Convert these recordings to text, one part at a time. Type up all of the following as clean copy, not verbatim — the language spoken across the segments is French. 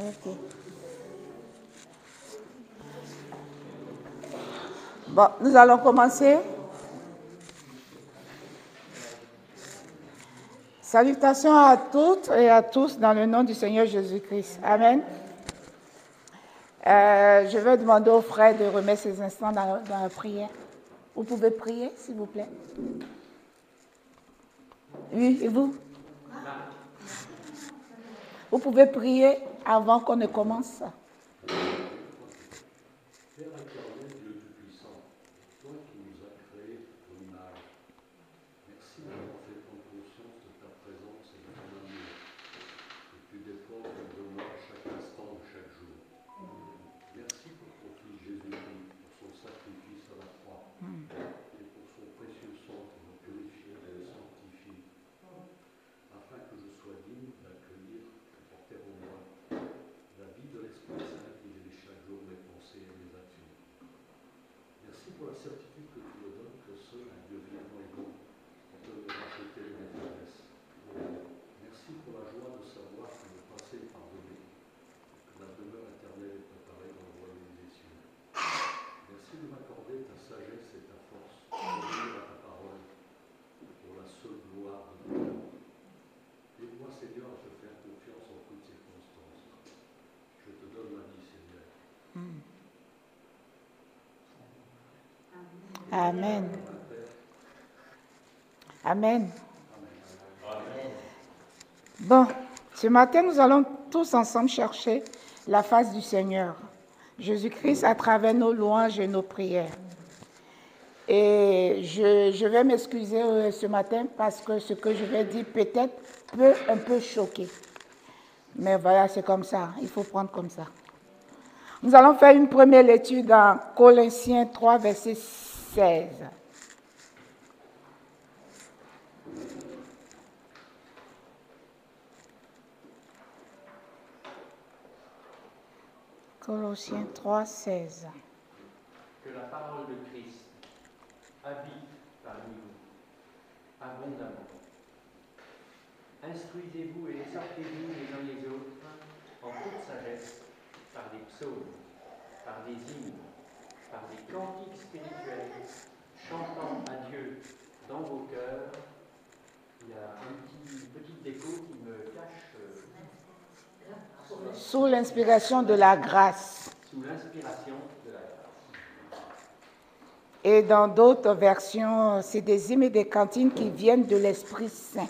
Ok. Bon, nous allons commencer. Salutations à toutes et à tous dans le nom du Seigneur Jésus-Christ. Amen. Je vais demander aux frères de remettre ces instants dans la prière. Vous pouvez prier, s'il vous plaît. Oui, et vous? Vous pouvez prier avant qu'on ne commence. Amen. Amen. Bon, ce matin, nous allons tous ensemble chercher la face du Seigneur, Jésus-Christ, à travers nos louanges et nos prières. Et je vais m'excuser ce matin parce que ce que je vais dire peut-être peut un peu choquer. Mais voilà, c'est comme ça, il faut prendre comme ça. Nous allons faire une première lecture dans Colossiens 3, verset 16. Colossiens 3, 16. Que la parole de Christ habite parmi vous abondamment. Instruisez-vous et exhortez-vous les uns les autres en toute sagesse par des psaumes, par des hymnes, par des cantiques spirituels, chantant à Dieu dans vos cœurs. Il y a une petite déco qui me cache Sous l'inspiration de la grâce. Sous l'inspiration de la grâce. Et dans d'autres versions, c'est des hymnes et des cantiques qui viennent de l'Esprit Saint.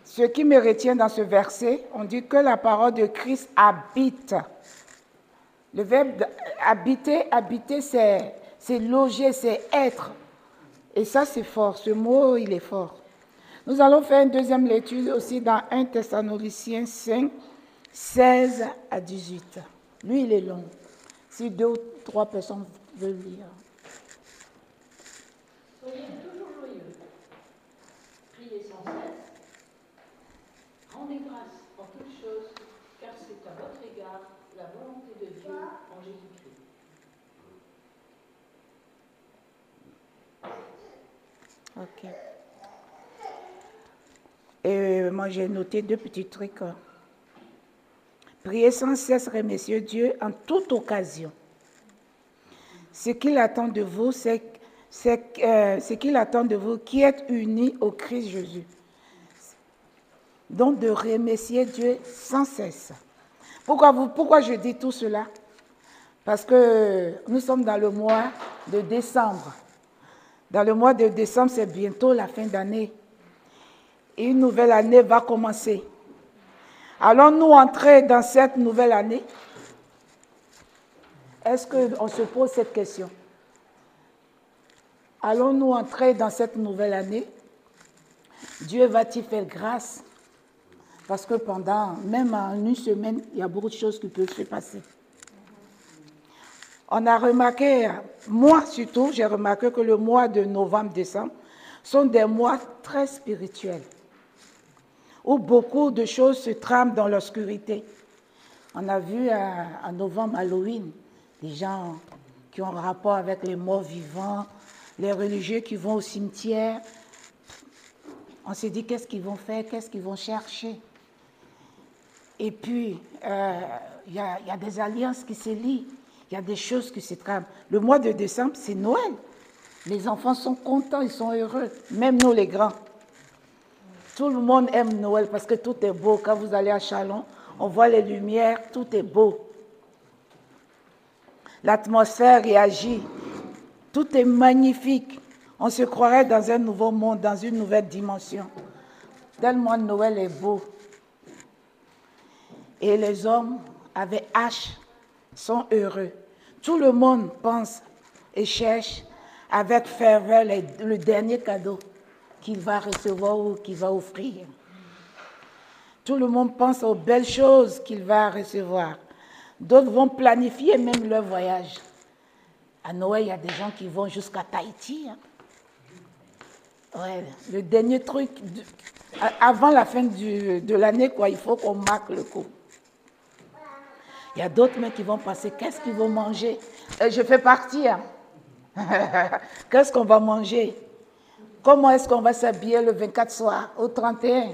Ce qui me retient dans ce verset, on dit que la parole de Christ habite. Le verbe habiter, c'est loger, c'est être. Et ça, c'est fort. Ce mot, il est fort. Nous allons faire une deuxième lecture aussi dans 1 Thessaloniciens 5, 16 à 18. Lui, il est long. Si 2 ou 3 personnes veulent lire. Soyez toujours joyeux. Priez sans cesse. Rendez grâce en toutes choses, car c'est à votre égard la volonté de Dieu en Jésus-Christ. Ok. Et moi, j'ai noté 2 petits trucs. Priez sans cesse, remerciez Dieu en toute occasion. Ce qu'il attend de vous, c'est ce qu'il attend de vous qui êtes unis au Christ Jésus. Donc, de remercier Dieu sans cesse. Pourquoi je dis tout cela? Parce que nous sommes dans le mois de décembre. Dans le mois de décembre, c'est bientôt la fin d'année. Et une nouvelle année va commencer. Allons-nous entrer dans cette nouvelle année? Est-ce qu'on se pose cette question? Allons-nous entrer dans cette nouvelle année? Dieu va-t-il faire grâce? Parce que même en une semaine, il y a beaucoup de choses qui peuvent se passer. On a remarqué, moi surtout, j'ai remarqué que le mois de novembre-décembre sont des mois très spirituels, où beaucoup de choses se trament dans l'obscurité. On a vu en novembre, Halloween, des gens qui ont un rapport avec les morts vivants, les religieux qui vont au cimetière. On se dit qu'est-ce qu'ils vont faire, qu'est-ce qu'ils vont chercher. Et puis, il y a des alliances qui se lient, il y a des choses qui se trament. Le mois de décembre, c'est Noël. Les enfants sont contents, ils sont heureux, même nous les grands. Tout le monde aime Noël parce que tout est beau. Quand vous allez à Chalon, on voit les lumières, tout est beau. L'atmosphère réagit, tout est magnifique. On se croirait dans un nouveau monde, dans une nouvelle dimension. Tellement Noël est beau. Et les hommes avec H sont heureux. Tout le monde pense et cherche avec ferveur le dernier cadeau qu'il va recevoir ou qu'il va offrir. Tout le monde pense aux belles choses qu'il va recevoir. D'autres vont planifier même leur voyage. À Noël, il y a des gens qui vont jusqu'à Tahiti. Ouais, le dernier truc, avant la fin de l'année, il faut qu'on marque le coup. Il y a d'autres mecs qui vont passer, qu'est-ce qu'ils vont manger? Je fais partie. Qu'est-ce qu'on va manger? Comment est-ce qu'on va s'habiller le 24 soir, au 31?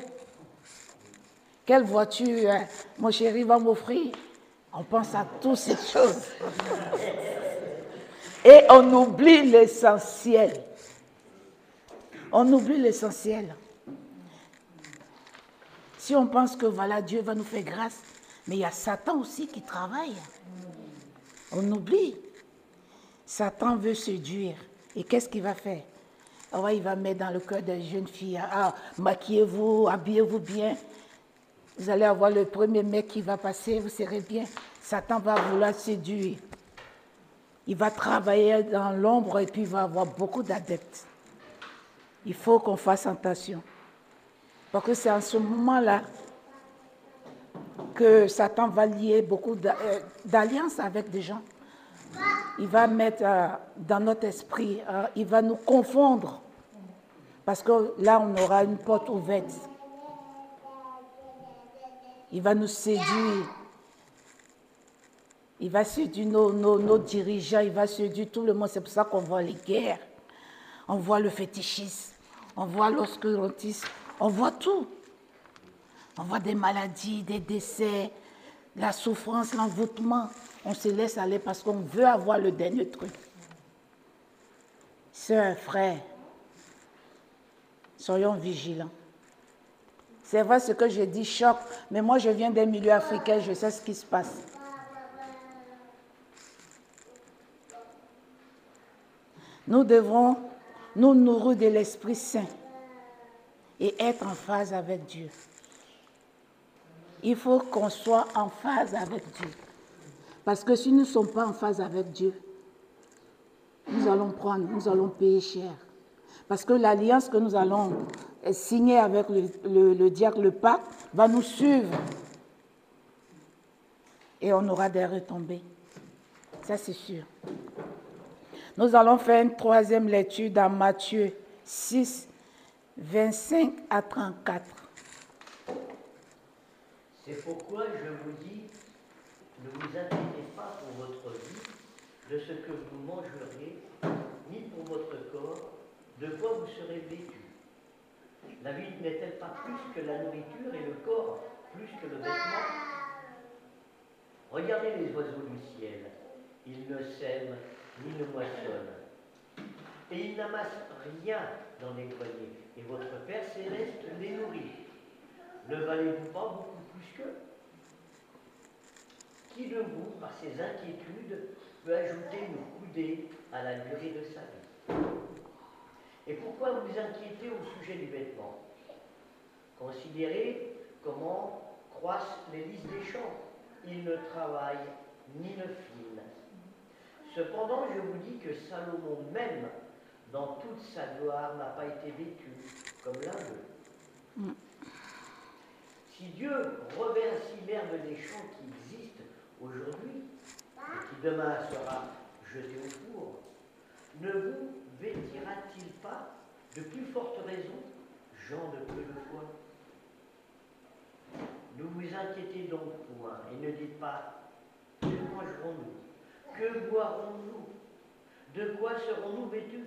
Quelle voiture mon chéri va m'offrir? On pense à toutes ces choses. Et on oublie l'essentiel. On oublie l'essentiel. Si on pense que voilà, Dieu va nous faire grâce, mais il y a Satan aussi qui travaille. On oublie. Satan veut séduire. Et qu'est-ce qu'il va faire? Oh, il va mettre dans le cœur des jeunes filles, maquillez-vous, habillez-vous bien. Vous allez avoir le premier mec qui va passer, vous serez bien. Satan va vouloir séduire. Il va travailler dans l'ombre et puis il va avoir beaucoup d'adeptes. Il faut qu'on fasse attention. Parce que c'est en ce moment-là que Satan va lier beaucoup d'alliances avec des gens. Il va mettre dans notre esprit, il va nous confondre. Parce que là, on aura une porte ouverte. Il va nous séduire. Il va séduire nos dirigeants, il va séduire tout le monde. C'est pour ça qu'on voit les guerres. On voit le fétichisme, on voit l'oscurantisme, on voit tout. On voit des maladies, des décès, la souffrance, l'envoûtement. On se laisse aller parce qu'on veut avoir le dernier truc. Sœurs, frères, soyons vigilants. C'est vrai ce que je dis choc, mais moi je viens d'un milieu africain, je sais ce qui se passe. Nous devons nous nourrir de l'Esprit Saint et être en phase avec Dieu. Il faut qu'on soit en phase avec Dieu. Parce que si nous ne sommes pas en phase avec Dieu, nous allons payer cher. Parce que l'alliance que nous allons signer avec le diacre, le pape, va nous suivre. Et on aura des retombées. Ça, c'est sûr. Nous allons faire une troisième lecture dans Matthieu 6, 25 à 34. C'est pourquoi je vous dis, ne vous inquiétez pas pour votre vie, de ce que vous mangerez, ni pour votre corps, de quoi vous serez vêtus. La vie n'est-elle pas plus que la nourriture et le corps plus que le vêtement? Regardez les oiseaux du ciel, ils ne sèment ni ne moissonnent, et ils n'amassent rien dans les greniers, et votre Père céleste les nourrit. Ne valez-vous pas beaucoup plus qu'eux? Qui de vous, par ses inquiétudes, peut ajouter une coudée à la durée de sa vie? Et pourquoi vous inquiétez au sujet du vêtement? Considérez comment croissent les lys des champs. Ils ne travaillent ni ne filent. Cependant, je vous dis que Salomon même, dans toute sa gloire, n'a pas été vêtu comme l'un d'eux. Si Dieu revêt ainsi l'herbe des champs qui existe aujourd'hui, et qui demain sera jeté au four, ne vous vêtira-t-il pas de plus forte raison, gens de peu de foi? Ne vous inquiétez donc point, et ne dites pas, que mangerons-nous? Que boirons-nous? De quoi serons-nous vêtus?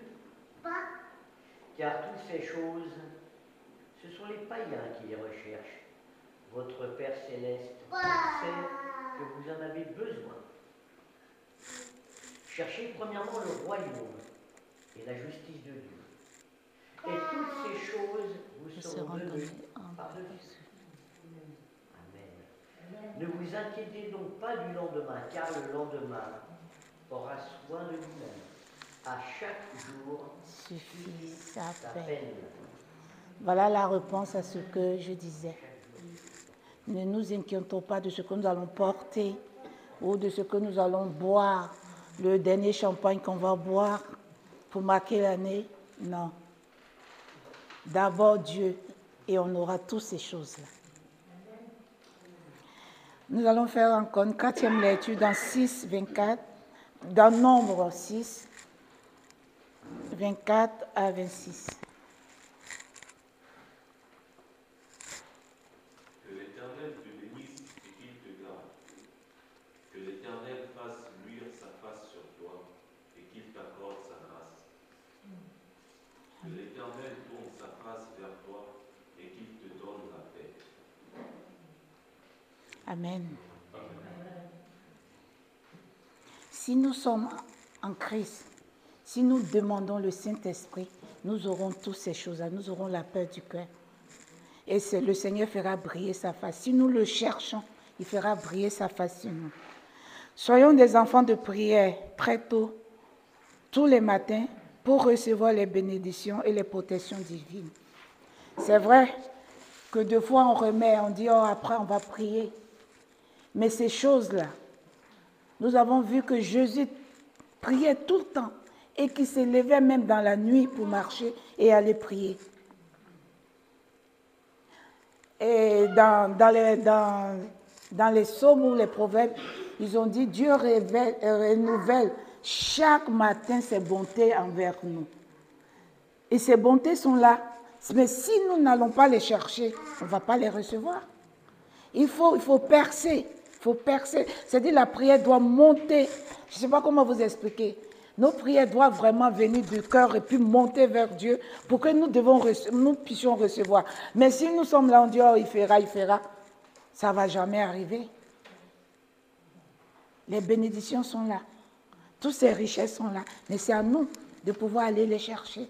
Car toutes ces choses Ce sont les païens qui les recherchent. Votre Père céleste sait que vous en avez besoin. Cherchez premièrement le royaume et la justice de Dieu. Et toutes ces choses vous seront données par-dessus. Amen. Ne vous inquiétez donc pas du lendemain, car le lendemain aura soin de lui-même. À chaque jour Suffit sa sa peine. peine. Voilà la réponse à ce que je disais. Ne nous inquiétons pas de ce que nous allons porter ou de ce que nous allons boire, le dernier champagne qu'on va boire pour marquer l'année. Non. D'abord Dieu et on aura toutes ces choses-là. Nous allons faire encore une quatrième lecture dans 6, 24, dans Nombre 6, 24 à 26. Que l'Éternel te bénisse et qu'il te garde. Que l'Éternel fasse luire sa face sur toi et qu'il t'accorde sa grâce. Que l'Éternel tourne sa face vers toi et qu'il te donne la paix. Amen. Si nous sommes en Christ, si nous demandons le Saint-Esprit, nous aurons toutes ces choses-là, nous aurons la paix du cœur. Et le Seigneur fera briller sa face. Si nous le cherchons, il fera briller sa face sur nous. Soyons des enfants de prière très tôt, tous les matins, pour recevoir les bénédictions et les protections divines. C'est vrai que deux fois on remet, on dit, oh, après on va prier. Mais ces choses-là, nous avons vu que Jésus priait tout le temps et qu'il se levait même dans la nuit pour marcher et aller prier. Et dans les psaumes ou les proverbes, ils ont dit Dieu renouvelle chaque matin ses bontés envers nous. Et ces bontés sont là. Mais si nous n'allons pas les chercher, on ne va pas les recevoir. Il faut percer. Il faut percer. C'est-à-dire la prière doit monter. Je ne sais pas comment vous expliquer. Nos prières doivent vraiment venir du cœur et puis monter vers Dieu pour que nous puissions recevoir. Mais si nous sommes là, on dit, oh, il fera, ça ne va jamais arriver. Les bénédictions sont là. Toutes ces richesses sont là. Mais c'est à nous de pouvoir aller les chercher.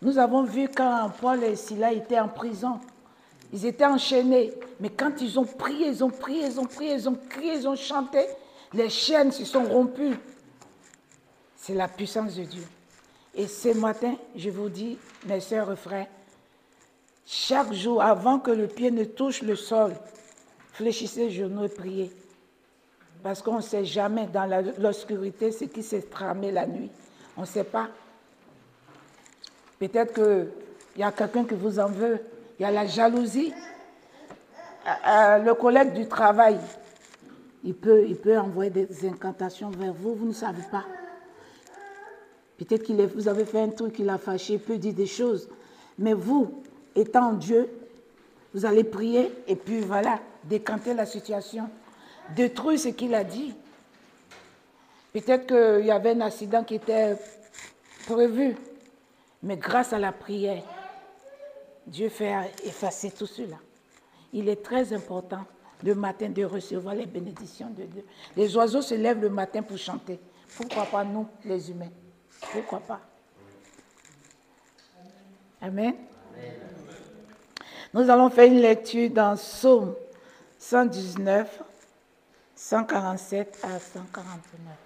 Nous avons vu quand Paul et Silas étaient en prison. Ils étaient enchaînés. Mais quand ils ont prié, ils ont crié, ils ont chanté, les chaînes se sont rompues. C'est la puissance de Dieu. Et ce matin, je vous dis, mes sœurs et frères, chaque jour, avant que le pied ne touche le sol, fléchissez les genoux et priez. Parce qu'on ne sait jamais dans l'obscurité ce qui s'est tramé la nuit. On ne sait pas. Peut-être qu'il y a quelqu'un qui vous en veut. Il y a la jalousie. Le collègue du travail, il peut envoyer des incantations vers vous, vous ne savez pas. Peut-être que vous avez fait un truc qui l'a fâché, il peut dire des choses. Mais vous, étant Dieu, vous allez prier et puis voilà, décanter la situation, détruire ce qu'il a dit. Peut-être qu'il y avait un accident qui était prévu, mais grâce à la prière, Dieu fait effacer tout cela. Il est très important le matin de recevoir les bénédictions de Dieu. Les oiseaux se lèvent le matin pour chanter. Pourquoi pas nous, les humains? Pourquoi pas? Amen. Amen. Nous allons faire une lecture dans Psaume 119, 147 à 149.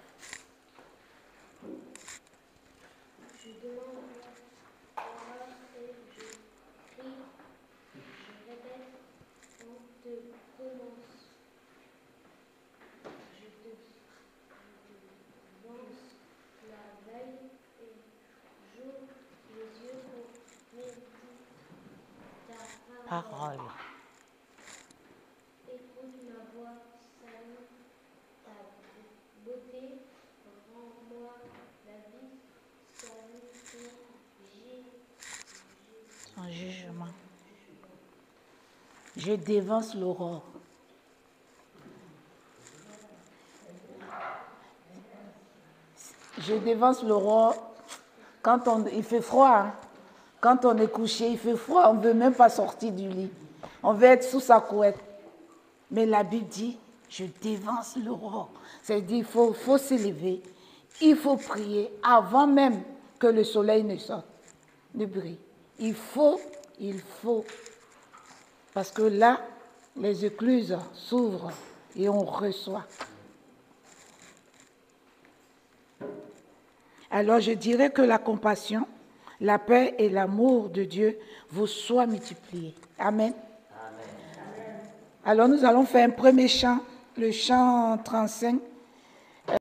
Parole. Écoute ma voix, salue ta beauté, rends-moi la vie, salue son jugement. Je dévance l'aurore. Je dévance l'aurore quand il fait froid. Hein? Quand on est couché, il fait froid, on ne veut même pas sortir du lit. On veut être sous sa couette. Mais la Bible dit, je dévance l'aurore. C'est-à-dire qu'il faut s'élever, il faut prier avant même que le soleil ne sorte, ne brille. Il faut. Parce que là, les écluses s'ouvrent et on reçoit. Alors je dirais que la compassion, la paix et l'amour de Dieu vous soient multipliés. Amen. Alors nous allons faire un premier chant, le chant 35.